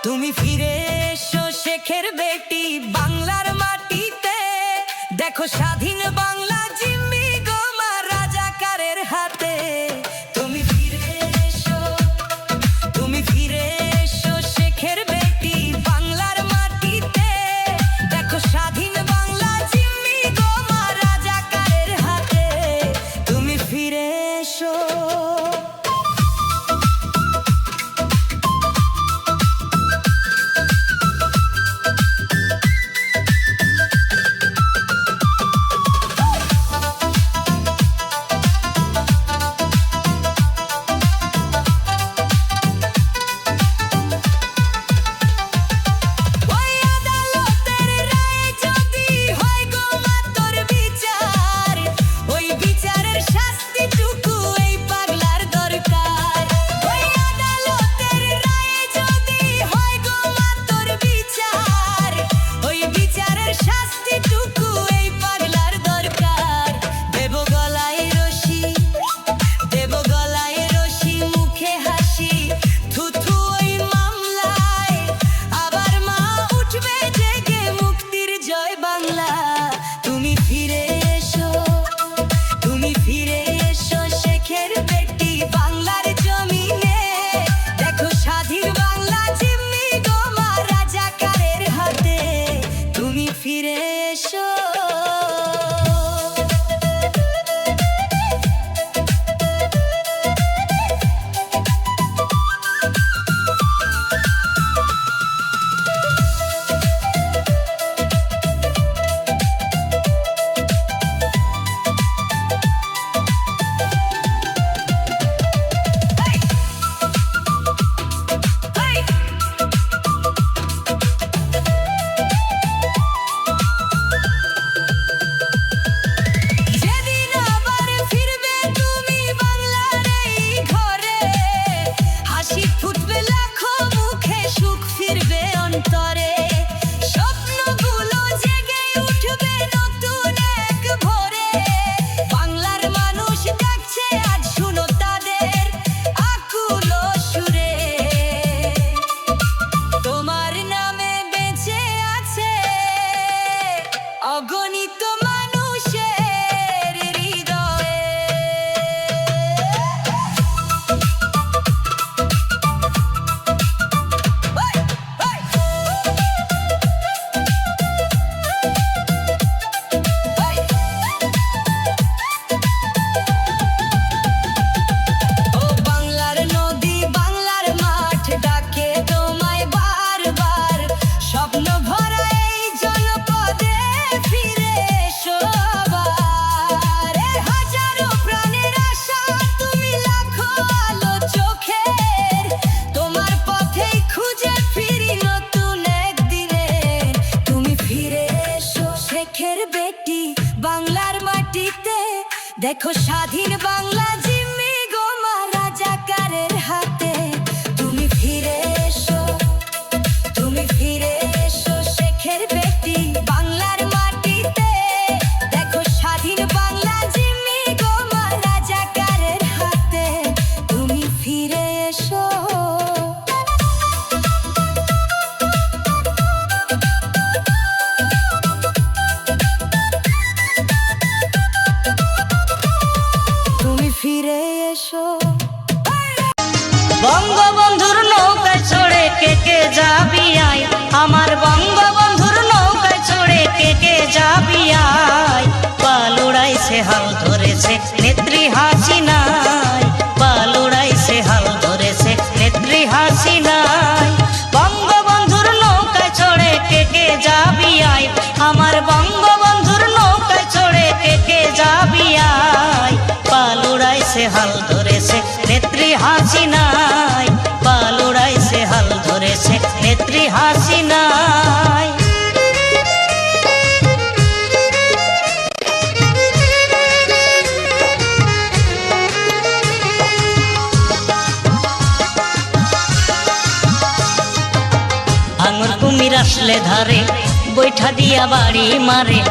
তুমি ফিরে এসো শেখের বেটি বাংলার মাটিতে, দেখো স্বাধীন বাংলা জিম্মি গোমা রাজাকারের হাতে। তুমি ফিরে এসো, তুমি ফিরে এসো শেখের বেটি বাংলার মাটিতে, দেখো স্বাধীন বাংলা জিম্মি গোমা রাজাকারের হাতে। তুমি ফিরে এসো। ফিরে এসো। অগণিত মানুষের হৃদয়ে ও বাংলার নদী বাংলার মাঠ ডাকে তোমায় বারবার, স্বপ্ন ভরা এই জনপদে ফিরে এসো আবার। হাজারো প্রাণের আশা তুমি, লাখো আলো চোখের, তোমার পথেই খুঁজে ফিরি নতুন একদিনে। তুমি ফিরে এসো শেখের বেটি বাংলার মাটিতে, দেখো স্বাধীন বাংলা জিম্মি গোমা রাজাকারের হাতে। তুমি ফিরে এসো, তুমি ফিরে এসো শেখের বেটি বাংলার মাটিতে, দেখো স্বাধীন বাংলা জিম্মি গোমা রাজাকারের হাতে। তুমি ফিরে এসো। তুমি ফিরে এসো। বঙ্গবন্ধুর নৌকায় চড়ে কে কে যাবি আয়, আমার বঙ্গবন্ধুর নৌকায় চড়ে কে কে যাবি আয়। পাল উড়াইছে হাল ধরেছে নেত্রী হাসিনাই, পাল উড়াইছে হাল ধরেছে নেত্রী হাসিনাই। বঙ্গবন্ধুর নৌকায় চড়ে কে কে যাবি আয়, আমার বঙ্গবন্ধুর নৌকায় চড়ে কে কে যাবি আয়। পাল উড়াইছে হাল ধরেছে নেত্রী হাসিনাই, পাল উড়াইছে হাল ধরেছে নেত্রী হাসিনাই। আঙুর কুমির আসলে ধারে বৈঠা দিয়া বাড়ি মারে,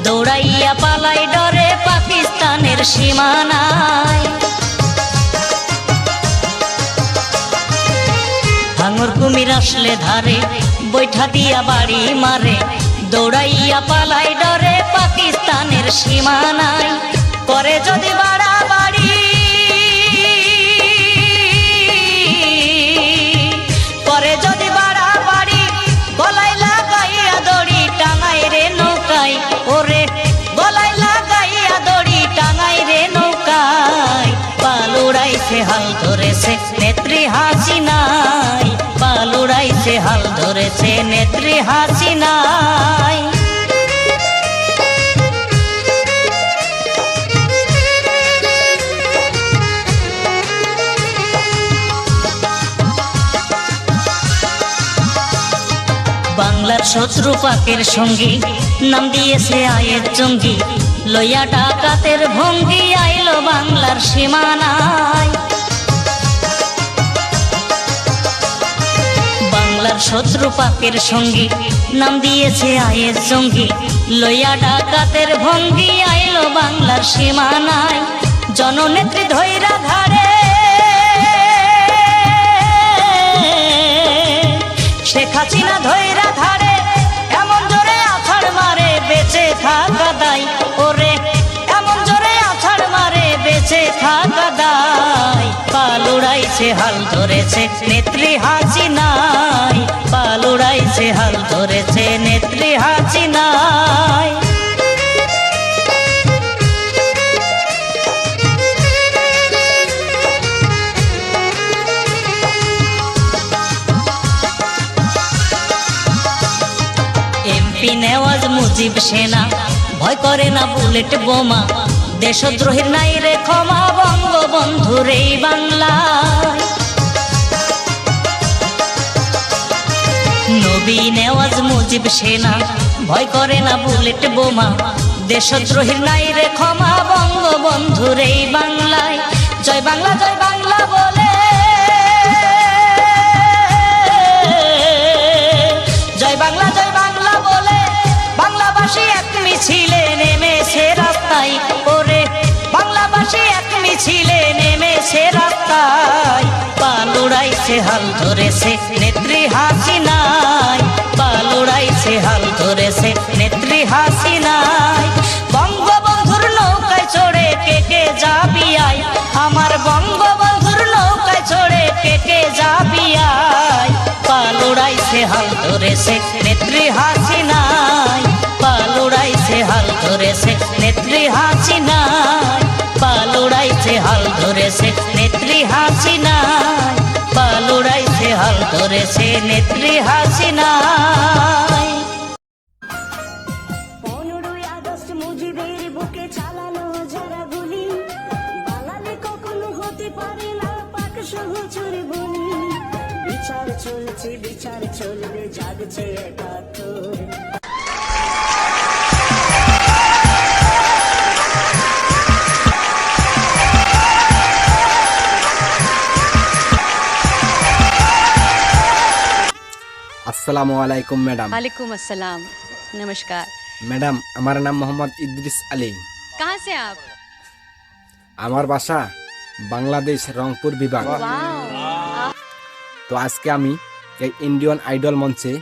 দৌড়াইয়া পালাই ডরে পাকিস্তানের সীমানায়। হাঙর কুমির আসলে ধারে বৈঠা দিয়া বাড়ি মারে, দৌড়াইয়া পালাই ডরে পাকিস্তানের সীমানায়। করে যদি বাড়াবাড়ি, করে যদি বাড়াবাড়ি, গলায় লাগাইয়া দড়ি টাঙাই রে নৌকায়, ওরে গলায় লাগাইয়া দড়ি টাঙাই রে নৌকায়। পাল উড়াইছে হাল ধরেছে নেত্রী হাসিনাই, পাল উড়াইছে হাল ধরেছে নেত্রী হাসিনাই। বাংলার শত্রু পাকের সঙ্গী নাম দিয়েছে আয়ের জঙ্গি, লইয়া ডাকাতের ভঙ্গি আইলো বাংলার সীমানায়। বাংলার শত্রু পাকের সঙ্গী নাম দিয়েছে আয়ের জঙ্গি, লইয়া ডাকাতের ভঙ্গি আইলো বাংলার সীমানায়। জননেত্রী ধৈরা ধারে শেখ হাসিনা ধৈরা ধারে, এমন জোরে আছাড় মারে বেঁচে থাকা দায়, ওরে এমন জোরে আছাড় মারে বেঁচে থাকা দায়। পাল উড়াইছে হাল ধরেছে নেত্রী হাসিনাই, পাল উড়াইছে হাল ধরেছে নেত্রী হাসিনাই। এমপি নেওয়াজ মুজিব সেনা ভয় করে না বুলেট বোমা, দেশদ্রোহীর নাই রে ক্ষমা বঙ্গবন্ধুর এই বাংলায়। নবী নেওয়াজ মুজিব সেনা ভয় করে না বুলেট বোমা, দেশদ্রোহীর নাই রে ক্ষমা বঙ্গবন্ধুর এই বাংলায়। জয় বাংলা বলে, জয় বাংলা বলে বাংলাবাসী এক মিছিলে নেমেছে রাস্তায়, ওরে বাংলাবাসী এক মিছিলে নেমেছে রাস্তায়। পাল উড়াইছে হাল ধরেছে নেত্রী হাসিনাই, পাল উড়াইছে হাল ধরেছে নেত্রী হাসিনাই। বঙ্গবন্ধুর নৌকায় চড়ে কে যাবি আয়, আমার বঙ্গবন্ধুর নৌকায় চড়ে কে যাবি আয়। পাল উড়াইছে হাল ধরেছে নেত্রী হাসিনাই, পাল উড়াইছে হাল ধরেছে নেত্রী হাসিনাই, পাল উড়াইছে হাল ধরেছে নেত্রী হাসিনাই, পাল উড়াইছে হাল ধরেছে নেত্রী হাসিনাই। 15ই আগস্ট মুজিবের বুকে চালানো যারা গুলি, বাঙালি কখনো হতে পারে না পাক সহচর বলি। বিচার চলছে বিচার চলবে জাগছে একাত্তর। আসসালামু আলাইকুম ম্যাডাম। वालेकुम अस्सलाम, नमस्कार। ম্যাডাম আমার নাম মোহাম্মদ ইদ্রিস আলী। कहाँ से आप? আমার বাসা বাংলাদেশ রংপুর বিভাগ। वाह, তো আজকে আমি এই ইন্ডিয়ান আইডল মঞ্চে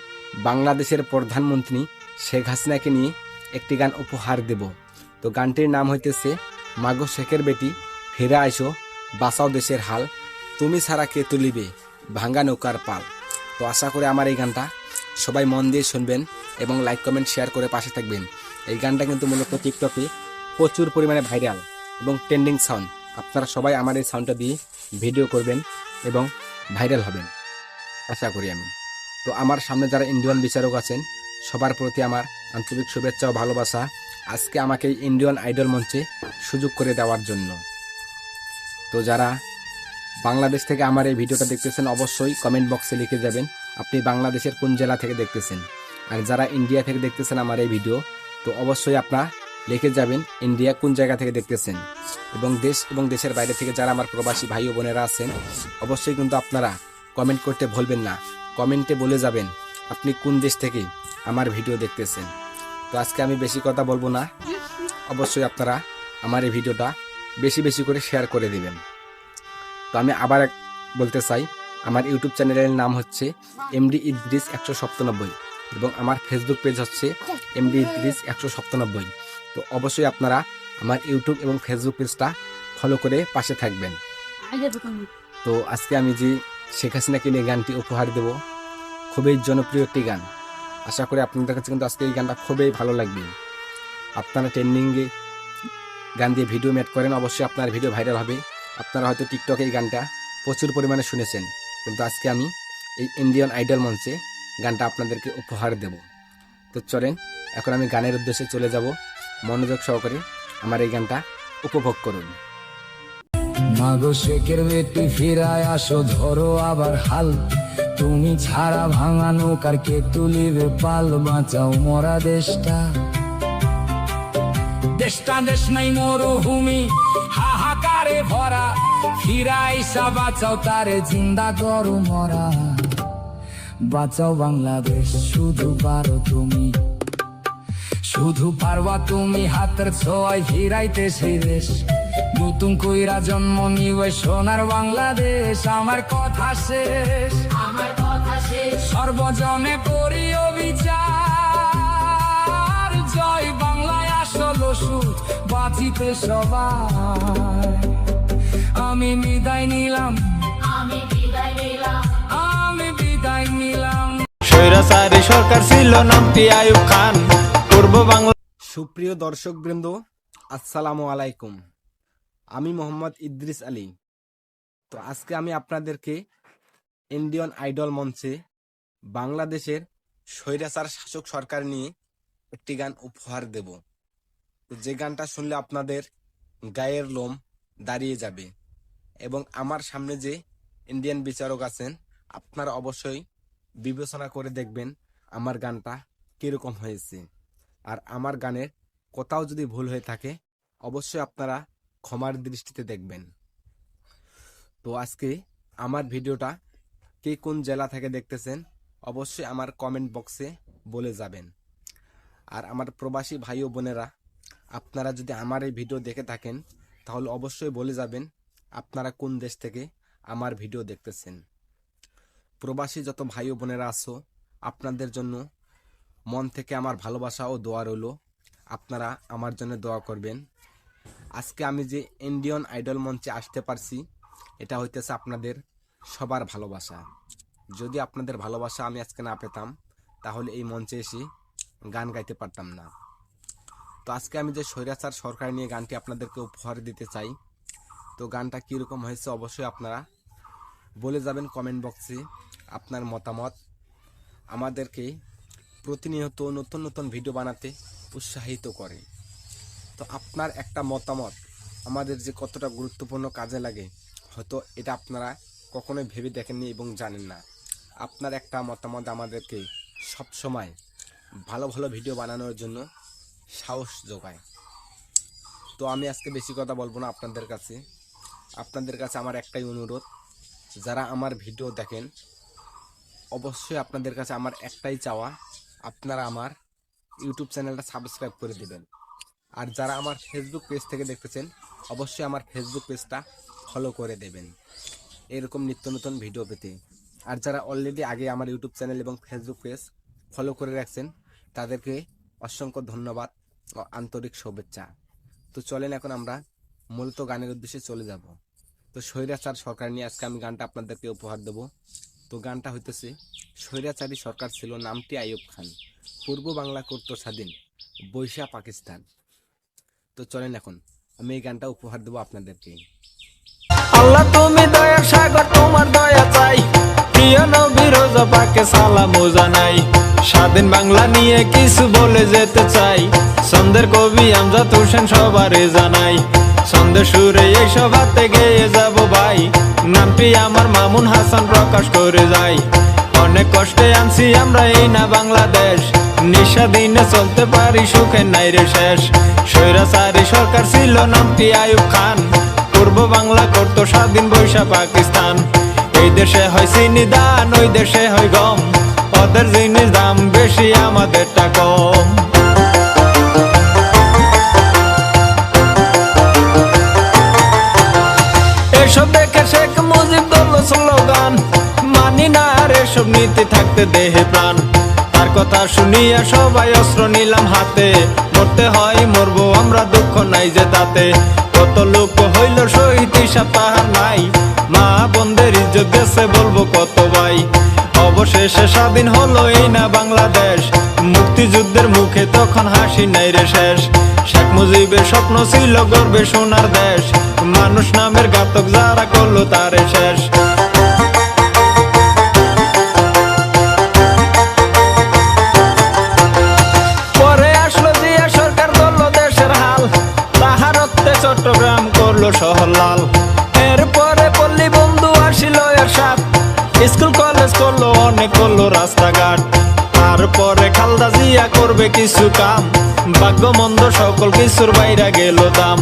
বাংলাদেশের প্রধানমন্ত্রী শেখ হাসিনাকে নিয়ে একটি গান উপহার দেব। তো গানটির নাম হইতেছে মাগো শেখের বেটি ফিরে আইসো বাঁচাও দেশের হাল, তুমি ছাড়া কে তুলিবে ভাঙ্গা নৌকার পাল। তো আশা করি আমার এই গানটা সবাই মন দিয়ে শুনবেন এবং লাইক কমেন্ট শেয়ার করে পাশে থাকবেন। এই গানটা কিন্তু মূলত টিকটকে প্রচুর পরিমাণে ভাইরাল এবং ট্রেন্ডিং সাউন্ড। আপনারা সবাই আমার এই সাউন্ডটা দিয়ে ভিডিও করবেন এবং ভাইরাল হবেন আশা করি আমি। তো আমার সামনে যারা ইন্ডিয়ান বিচারক আছেন সবার প্রতি আমার আন্তরিক শুভেচ্ছা ও ভালোবাসা, আজকে আমাকে এই ইন্ডিয়ান আইডল মঞ্চে সুযোগ করে দেওয়ার জন্য। তো যারা বাংলাদেশ থেকে আমার এই ভিডিওটা দেখতেছেন অবশ্যই কমেন্ট বক্সে লিখে যাবেন আপনি বাংলাদেশের কোন জেলা থেকে দেখতেছেন। আর যারা ইন্ডিয়া থেকে দেখতেছেন আমার এই ভিডিও, তো অবশ্যই আপনারা লিখে যাবেন ইন্ডিয়া কোন জায়গা থেকে দেখতেছেন। এবং দেশ এবং দেশের বাইরে থেকে যারা আমার প্রবাসী ভাই ও বোনেরা আছেন অবশ্যই কিন্তু আপনারা কমেন্ট করতে ভুলবেন না। কমেন্টে বলে যাবেন আপনি কোন দেশ থেকে আমার ভিডিও দেখতেছেন। তো আজকে আমি বেশি কথা বলবো না, অবশ্যই আপনারা আমার এই ভিডিওটা বেশি বেশি করে শেয়ার করে দিবেন। তো আমি আবার বলতে চাই আমার ইউটিউব চ্যানেলের নাম হচ্ছে এমডি ইদ্রিস 197 এবং আমার ফেসবুক পেজ হচ্ছে এমডি ইদ্রিস 197। তো অবশ্যই আপনারা আমার ইউটিউব এবং ফেসবুক পেজটা ফলো করে পাশে থাকবেন। তো আজকে আমি যে শেখ হাসিনাকে নিয়ে গানটি উপহার দেব, খুবই জনপ্রিয় একটি গান। আশা করি আপনাদের কাছে কিন্তু আজকে এই গানটা খুবই ভালো লাগবে। আপনারা ট্রেন্ডিংয়ে গান দিয়ে ভিডিও মেক করেন, অবশ্যই আপনার ভিডিও ভাইরাল হবে। আপনারা হয়তো টিকটকে এই গানটা প্রচুর পরিমাণে শুনেছেন, কিন্তু আজকে আমি এই ইন্ডিয়ান আইডল মঞ্চে গানটা আপনাদেরকে উপহার দেব। তো চলেন এখন আমি গানের উদ্দেশ্যে চলে যাব, মনোযোগ সহকারে আমার এই গানটা উপভোগ করুন। মাগো শেখের বেটি ফিরায় আসো, ধরো আবার হাল, তুমি ছাড়া ভাঙা নৌকার কে তুলিবে পাল, বাঁচাও মরা দেশটা। দেশটা দেশ নাই মরুভূমি হাহাকারে ভরা, ফিরাইসা বাঁচাও তারে, জিন্দা করো মরা। বাঁচাও বাংলাদেশ, শুধু পারো তুমি, শুধু পারবা তুমি, হাতের ছোঁয়ায় ফিরাইতে সেই দেশ। নতুন কইরা জন্ম নিবে সোনার বাংলাদেশ, আমার কথা শেষ, আমার কথা শেষ। সর্বজনে করি অবিচার, জয় বাংলায় আসলো সুর, বাঁচিতে সবাই। আমি বিদায় নিলাম, আমি বিদায় নিলাম, আমি বিদায় নিলাম। স্বৈরাচারী সরকার ছিল নামটি আইয়ুব খান, পূর্ব বাংলা। সুপ্রিয় দর্শক বৃন্দ, আসসালামু আলাইকুম। আমি মোহাম্মদ ইদ্রিস আলী। তো আজকে আমি আপনাদেরকে ইন্ডিয়ান আইডল মঞ্চে বাংলাদেশের স্বৈরাচার শাসক সরকার নিয়ে একটি গান উপহার দেব। তো যে গানটা শুনলে আপনাদের গায়ের লোম দাঁড়িয়ে যাবে, এবং আমার সামনে যে ইন্ডিয়ান বিচারক আছেন, আপনারা অবশ্যই বিবেচনা করে দেখবেন আমার গানটা কিরকম হয়েছে। আর আমার গানের কোথাও যদি ভুল হয়ে থাকে অবশ্যই আপনারা ক্ষমার দৃষ্টিতে দেখবেন। তো আজকে আমার ভিডিওটা কে কোন জেলা থেকে দেখতেছেন অবশ্যই আমার কমেন্ট বক্সে বলে যাবেন। আর আমার প্রবাসী ভাই ও বোনেরা, আপনারা যদি আমার এই ভিডিও দেখে থাকেন তাহলে অবশ্যই বলে যাবেন আপনারা কোন দেশ থেকে আমার ভিডিও দেখতেছেন। প্রবাসী যত ভাই ও বোনেরা আছো, আপনাদের জন্য মন থেকে আমার ভালোবাসা ও দোয়া রইল, আপনারা আমার জন্য দোয়া করবেন। আজকে আমি যে ইন্ডিয়ান আইডল মঞ্চে আসতে পারছি, এটা হইতেছে আপনাদের সবার ভালোবাসা। যদি আপনাদের ভালোবাসা আমি আজকে না পেতাম তাহলে এই মঞ্চে এসে গান গাইতে পারতাম না। তো আজকে আমি যে স্বৈরাচার সরকার নিয়ে গানটি আপনাদেরকে উপহার দিতে চাই, তো গানটা কীরকম হয়েছে অবশ্যই আপনারা বলে যাবেন কমেন্ট বক্সে আপনার মতামত। আমাদেরকে প্রতিনিয়ত নতুন নতুন ভিডিও বানাতে উৎসাহিত করে। তো আপনার একটা মতামত আমাদের যে কতটা গুরুত্বপূর্ণ কাজে লাগে, হয়তো এটা আপনারা কখনোই ভেবে দেখেননি এবং জানেন না। আপনার একটা মতামত আমাদেরকে সবসময় ভালো ভালো ভিডিও বানানোর জন্য সাহস যোগায়। তো আমি আজকে বেশি কথা বলবো না আপনাদের কাছে আমার একটাই অনুরোধ, যারা আমার ভিডিও দেখেন অবশ্যই আপনাদের কাছে আমার একটাই চাওয়া, আপনারা আমার ইউটিউব চ্যানেলটা সাবস্ক্রাইব করে দিবেন। আর যারা আমার ফেসবুক পেজ থেকে দেখতেছেন অবশ্যই আমার ফেসবুক পেজটা ফলো করে দেবেন এরকম নিত্য নতুন ভিডিও পেতে। আর যারা অলরেডি আগে আমার ইউটিউব চ্যানেল এবং ফেসবুক পেজ ফলো করে রাখছেন তাদেরকে অসংখ্য ধন্যবাদ ও আন্তরিক শুভেচ্ছা। তো চলেন এখন আমরা মূলত গানের উদ্দেশ্যে চলে যাব। তো স্বৈরাচার সরকার নিয়ে আজকে আমি গানটা আপনাদেরকে উপহার দেব। তো গানটা হইতেছে, স্বৈরাচারী সরকার ছিল নামটি আইয়ুব খান, পূর্ব বাংলা করত স্বাধীন, বৈশা পাকিস্তান। তো চলেন এখন আমি এই গানটা উপহার দেবো আপনাদেরকে। আল্লাহ তুমি দয়ার সাগর, তোমার দয়া চাই, প্রিয় নবী রোজা পাকে সালাম জানাই। স্বাধীন বাংলা নিয়ে কিছু বলে যেতে চাই, ছন্দের কবি আমজাদ হোসেন সবারে জানাই। ছন্দের সুরে এই সভাতে গেয়ে যাব ভাই, নামটি আমার মামুন হাসান প্রকাশ করে যাই। অনেক কষ্টে আনছি আমরা এই না বাংলাদেশ, নিঃস্বাধীনে চলতে পারি সুখে নাই রে শেষ। স্বৈরাচারী সরকার ছিল নামটি আইয়ুব খান, পূর্ব বাংলা করতো স্বাধীন, বৈশা পাকিস্তান। এই দেশে হয় চিনি দান, ওই দেশে হয় গম, ওদের জিনিস দাম বেশি আমাদেরটা কম। এসব দেখে শেখ মুজিব দল স্লোগান, দুর্নীতি থাকতে দেহে প্রাণ। তার কথা শুনিয়া সবাই অস্ত্র নিলাম হাতে, মরতে হয় মরবো আমরা, দুঃখ নাই যে তাতে। কত লোক হইল শহীদ, হিসাব তাহার নাই, মা বোনদের ইজ্জত গেছে বলবো কত ভাই। অবশেষে স্বাধীন হলো এই না বাংলাদেশ, মুক্তিযুদ্ধের মুখে তখন হাসি নাই রে শেষ। শেখ মুজিবের স্বপ্ন ছিল গর্বে সোনার দেশ, মানুষ নামের ঘাতক যারা করলো তারে শেষ। পরে আসলো জিয়া সরকার, ধরলো দেশের হাল, তাহার রক্তে চট্টগ্রাম করলো শহর লাল। এরপরে পল্লী বন্ধু আসিল এরশাদ, স্কুল কলেজ করলো অনেক, করলো রাস্তাঘাট। তারপরে খালদা জিয়া করবে কিছু কাম, ভাগ্য মন্দ সকল কিছুর বাইরা গেল দাম।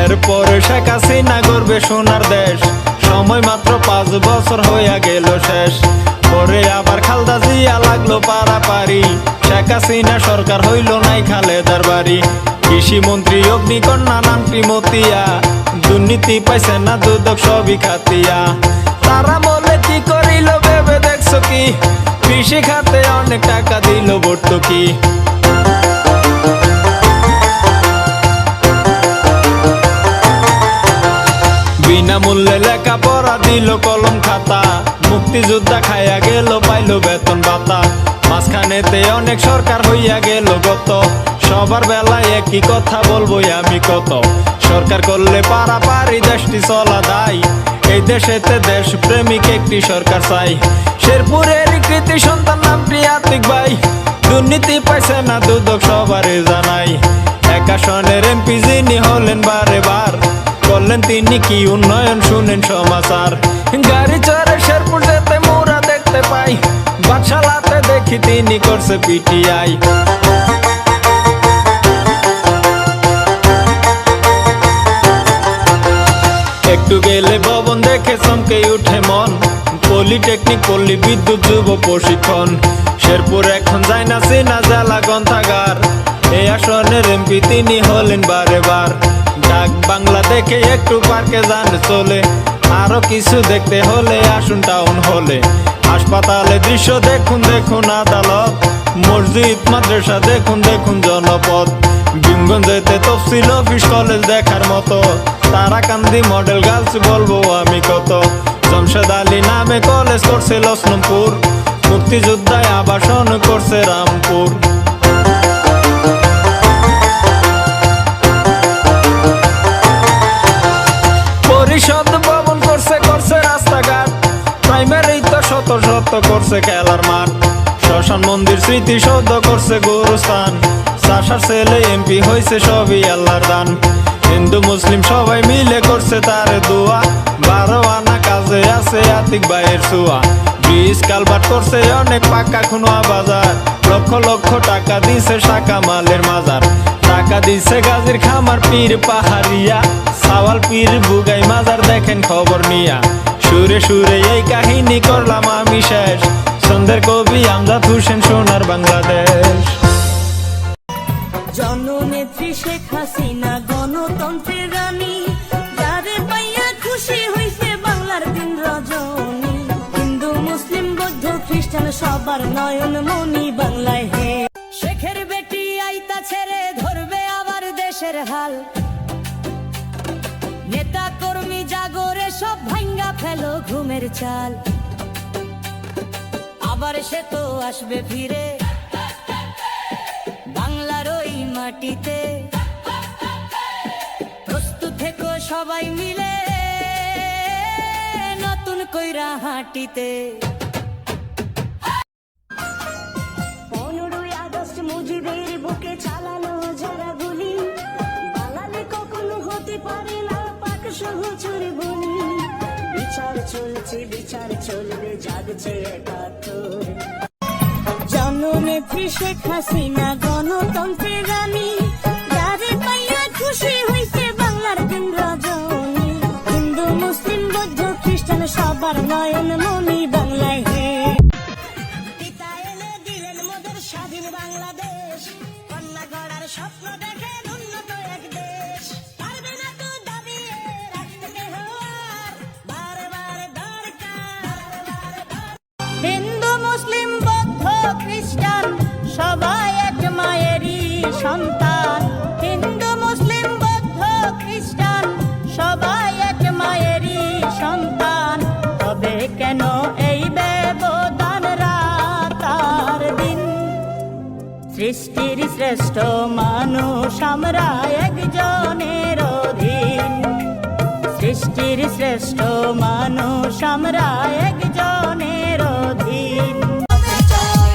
এরপরে শেখ হাসিনা করবে সোনার দেশ, সময় মাত্র 5 বছর হইয়া গেল শেষ। পরে আবার খালদা জিয়া লাগলো পারাপারি, শেখ হাসিনা সরকার হইল নাই খালেদার বাড়ি। কৃষি মন্ত্রী অগ্নিকন্যা নামটি মতিয়া, দুর্নীতি পাইছে না দুদক সবই খাতিয়া। তারা বলে কি করিল ভেবে দেখছো কি, কৃষি খাতে অনেক টাকা দিল ভর্তুকি। বিনামূল্যে লেখাপড়া দিল কলম খাতা, মুক্তিযোদ্ধা খাইয়া গেল পাইল বেতন ভাতা। মাঝখানেতে অনেক সরকার হইয়া গেল গত, সবার বেলায় একই কথা বলবো আমি কত। সরকার করলে পারাপারি দেশটি চলা দায়, এই দেশেতে দেশ প্রেমিক একটি সরকার চাই। শেরপুরের কৃতি সন্তান নামটি আতিক ভাই, দুর্নীতি পাইছে না দুদক সবারে জানাই। একাশনের এমপি যিনি হলেন বারে বার, করলেন তিনি কি উন্নয়ন শুনেন সমাচার। গাড়ি চড়ে শেরপুর যেতে মোরা দেখতে পাই, বাদশালাতে দেখি তিনি করছে পিটিআই। একটু গেলে ভবন দেখে চমকে উঠে মন, পলিটেকনিক পল্লী বিদ্যুৎ যুব প্রশিক্ষণ। শেরপুর এখন যায় না চেনা জেলা গ্রন্থাগার, এই আসনের এমপি তিনি হলেন বারে বার। ডাক বাংলা দেখে একটু পার্কে যান চলে, আরো কিছু দেখতে হলে আসুন টাউন হলে। হাসপাতালে দৃশ্য দেখুন দেখুন আদালত, মসজিদ মাদ্রাসা দেখুন দেখুন জনপদ। ভীমগঞ্জেতে তফসিল অফিস কলেজ দেখার মতো, তারাকান্দি মডেল গার্লস বলবো আমি কত। জমশেদ আলী নামে কলেজ করছে লক্ষ্মণপুর, মুক্তিযোদ্ধায় আবাসন করছে রামপুর। পরিষদ ভবন করছে করছে রাস্তাঘাট, প্রাইমারি তো শত শত করছে খেলার মাঠ। শ্মশান মন্দির স্মৃতিসৌধ করছে গুরুস্থান, চাষার ছেলে এমপি হয়েছে সবই আল্লাহর দান। হিন্দু মুসলিম সবাই মিলে করছে তারে দোয়া, 12 আনা কাজে আছে আতিক ভাইয়ের ছোঁয়া। ব্রিজ কালভার্ট করছে অনেক, পাকা খুনোয়া বাজার, লক্ষ লক্ষ টাকা দিছে শাখা মালের মাজার। টাকা দিছে গাজীর খামার পীর পাহাড়িয়া, সাওয়াল পীর বুগাই মাজার দেখেন খবর নিয়া। সুরে সুরে এই কাহিনী করলাম আমি শেষ, সন্ধ্যের কবি আমজাদ হোসেন সোনার বাংলাদেশ। জননেত্রী শেখ হাসিনা গণতন্ত্রের রানী, যারে পাইয়া খুশি হইছে বাংলার দিন রজনী। হিন্দু মুসলিম বৌদ্ধ খ্রিস্টান সবার নয়ন মনি বাংলায় হে। শেখের বেটি আইতা ছেড়ে ধরবে আবার দেশের হাল, নেতা কর্মী জাগরে সব ভাঙ্গা ফেলো ঘুমের চাল। আবার সে তো আসবে ফিরে বাংলার ওই মাটিতে, প্রস্তুত থেকো সবাই মিলে নতুন কইরা হাঁটিতে। 15ই আগস্ট মুজিবের বুকে চালানো যারা গুলি, বাঙালি কখনো হতে পারে না পাক সহচর বলি। বিচার চলছে বিচার চলবে, জাগছে একাত্তর। জননেত্রী শেখ হাসিনা গণতন্ত্রের রানী, যারে পাইয়া খুশি হইছে বাংলার দিন রজনী। হিন্দু মুসলিম বৌদ্ধ খ্রিস্টান সবার নয়ন মনি বাংলায় হে। পিতা এনে দিলেন মোদের স্বাধীন বাংলাদেশ, কন্যা গড়ার স্বপ্ন দেখেন উন্নত এক দেশ। পারবে না তো দাবিয়ে রাখতে কেহ আর, বারবার দরকার। হিন্দু সন্তান। হিন্দু মুসলিম বৌদ্ধ খ্রিস্টান সবাই এক মায়েরই সন্তান। তবে কেন এই ব্যবধান রাত আর দিন? সৃষ্টির শ্রেষ্ঠ মানুষ আমরা একজনের অধীন। সৃষ্টির শ্রেষ্ঠ মানুষ আমরা একজনের অধীন।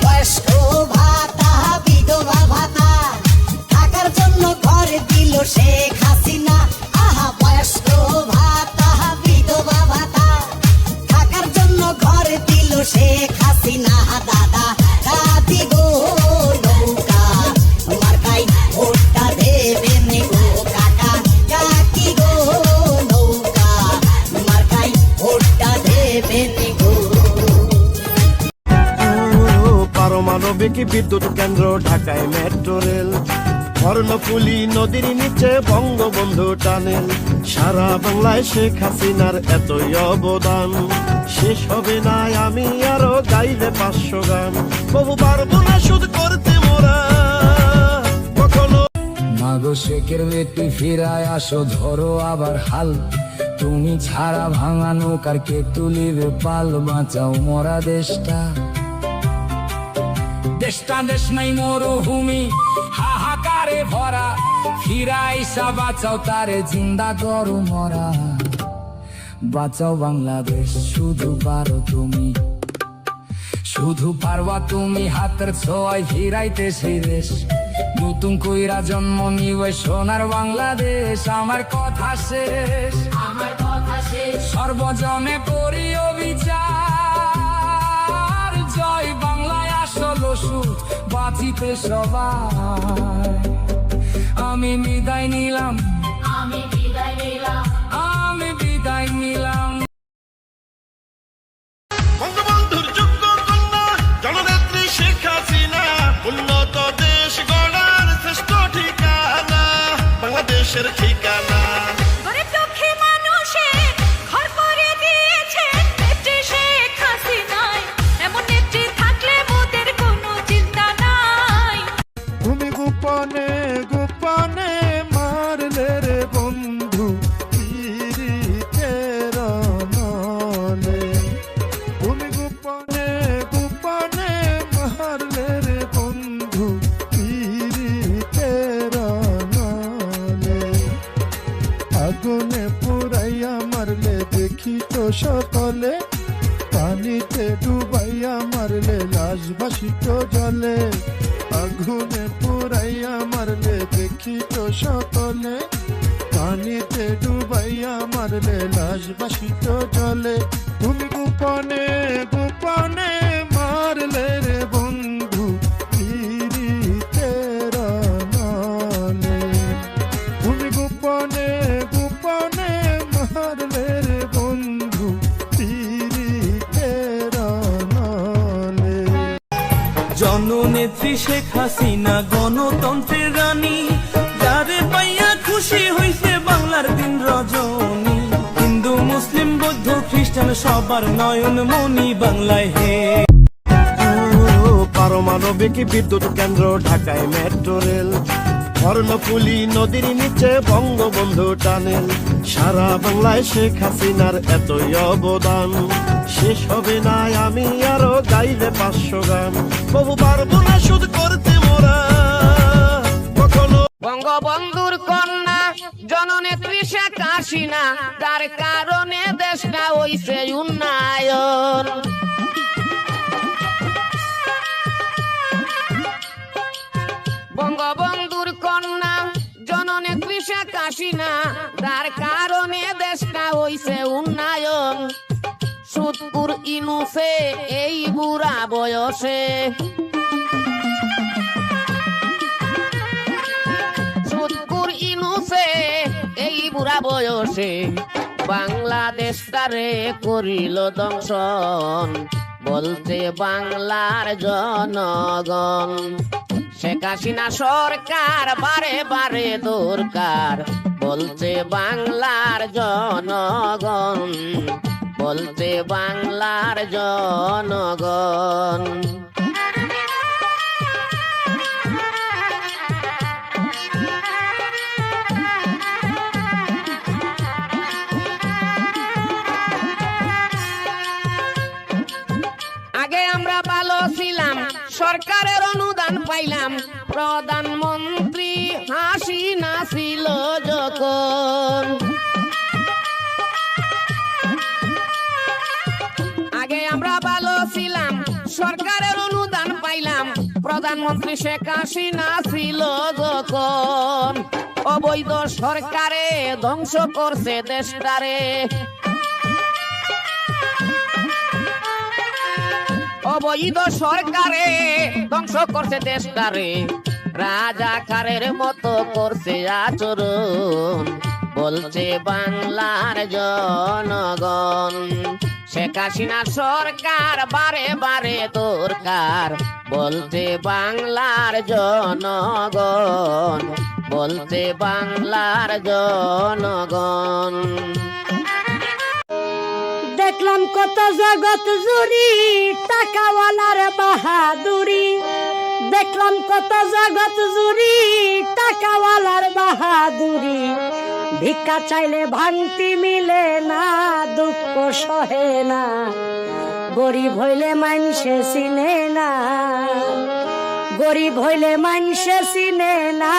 বয়স্ক ভাতা বিধবা ভাতা থাকার জন্য ঘর দিল শেখ হাসিনা। আহা বয়স্ক ভাতা বিধবা ভাতা থাকার জন্য ঘর দিল শেখ হাসিনা। দাদা দাদি গো নৌকা মার্কাই ভোটটা দেবেন গো কাকা কাকি গো নৌকা মার্কাই ভোটটা দেবেন গো। পারমাণবিক বিদ্যুৎ কেন্দ্র ঢাকায় মেট্রো রেল, কর্ণফুলী নদীর নিচে বঙ্গবন্ধু টানেল। সারা বাংলায় শেখ হাসিনার এতই অবদান, শেষ হবে না আমি আরো গাইলে 500 গান। বহু পারবো না শুধু করতে মোরা কখনো। মাগো শেখের বেটি ফিরায় আসো ধরো আবার হাল, তুমি ছাড়া ভাঙা নৌকার কে তুলিবে পাল। বাঁচাও মরা দেশটা, দেশটা দেশ নাই মরুভূমি হাহাকারে ভরা। ফিরাইসা বাঁচাও তারে জিন্দা করো মরা। বাঁচাও বাংলাদেশ শুধু পারো তুমি, শুধু পারবা তুমি হাতের ছোঁয়ায় ফিরাইতে সেই দেশ। নতুন কইরা জন্ম নিবে সোনার বাংলাদেশ। আমার কথা শেষ, আমার কথা শেষ। সর্বজনে করি অবিচার, জয় বাংলায় আসল সুর বাঁচিতে সবাই। আমি বিদায় নিলাম, আমি বিদায় নিলাম, আমি বিদায় নিলাম। বঙ্গবন্ধুর যোগ্য কন্যা জননেত্রী শেখ হাসিনা, উন্নত দেশ গড়ার শ্রেষ্ঠ ঠিকানা বাংলাদেশের ঠিকানা। গরিব দুঃখী মানুষের ঘর করে দিয়েছে নেত্রী শেখ হাসিনায়। এমন নেত্রী থাকলে মোদের কোনো চিন্তা নাই। তুমি গোপনে গোপনে মারলে রে বন্ধু পীড়িতের নলে। তুমি গোপনে গোপনে মারলে রে বন্ধু পীড়িতের নলে। আগুনে পুরাইয়া মারলে দেখি তো সকলে, পানিতে ডুবাইয়া মারলে লাশ ভাসিত জলে। আগুনে পুরাইয়া মারলে দেখি তো সকলে, পানিতে ডুবাইয়া মারলে লাশ ভাসিত জলে। তুমি গোপনে গোপনে মারলে রে বন্ধু পীড়িতের নলে। তুমি গোপনে গোপনে মারলে রে বন্ধু পীড়িতের নলে। জননেত্রী শেখ হাসিনা গণতন্ত্রের রানী, যারে পাইয়া খুশি হইছে বাংলার দিন রজনী। হিন্দু মুসলিম বৌদ্ধ খ্রিস্টান সবার নয়ন মনি বাংলায় হে। পারমাণবিক বিদ্যুৎ কেন্দ্র ঢাকায় মেট্রো রেল, কর্ণফুলী নদীর নিচে বঙ্গবন্ধু টানেল। সারা বাংলায় শেখ হাসিনার এতই অবদান, শেষ হবে না আমি আরো গাইলে 500 গান। বহু পারবো না শুধু করতে মোরা কখনো। বঙ্গবন্ধুর কন্যা জননেত্রী শেখ হাসিনা, তার কারণে দেশটা হইছে উন্নয়ন। বঙ্গবন্ধুর কন্যা জননেত্রী শেখ হাসিনা, তার কারণে দেশটা হইছে উন্নয়ন। সুদপুর ইনুসে এই বুড়া বয়সে, সুদপুর ইনুসে এই বুড়া বয়সে বাংলাদেশ তারে করিল দংশন। বলছে বাংলার জনগণ, শেখ হাসিনা সরকার বারে বারে দরকার। বলছে বাংলার জনগণ, বলছে বাংলার জনগণ। সরকারের অনুদান পাইলাম প্রধানমন্ত্রী হাসিনা ছিল যখন আগে আমরা ভালো ছিলাম সরকারের অনুদান পাইলাম প্রধানমন্ত্রী শেখ হাসিনা ছিল যখন অবৈধ সরকারে ধ্বংস করছে দেশটারে অবৈধ সরকারে ধ্বংস করছে দেশটারে রাজাকারের মতো করছে আচরণ বলছে বাংলার জনগণ শেখ হাসিনা সরকার বারে বারে দরকার বলতে বাংলার জনগণ বলতে বাংলার জনগণ দেখলাম কত জগৎ জুড়ি টাকাওয়ালার বাহাদুরি দেখলাম কত জগৎ জুড়ি টাকাওয়ালার বাহাদুরি ভিক্ষা চাইলে ভাঙতি মিলে না দুঃখ সহে না গরিব হইলে মানুষে চিনে না গরিব হইলে মানুষে চিনে না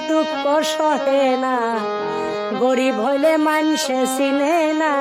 দুঃখ সহে না গরিব হইলে মানুষে চিনে না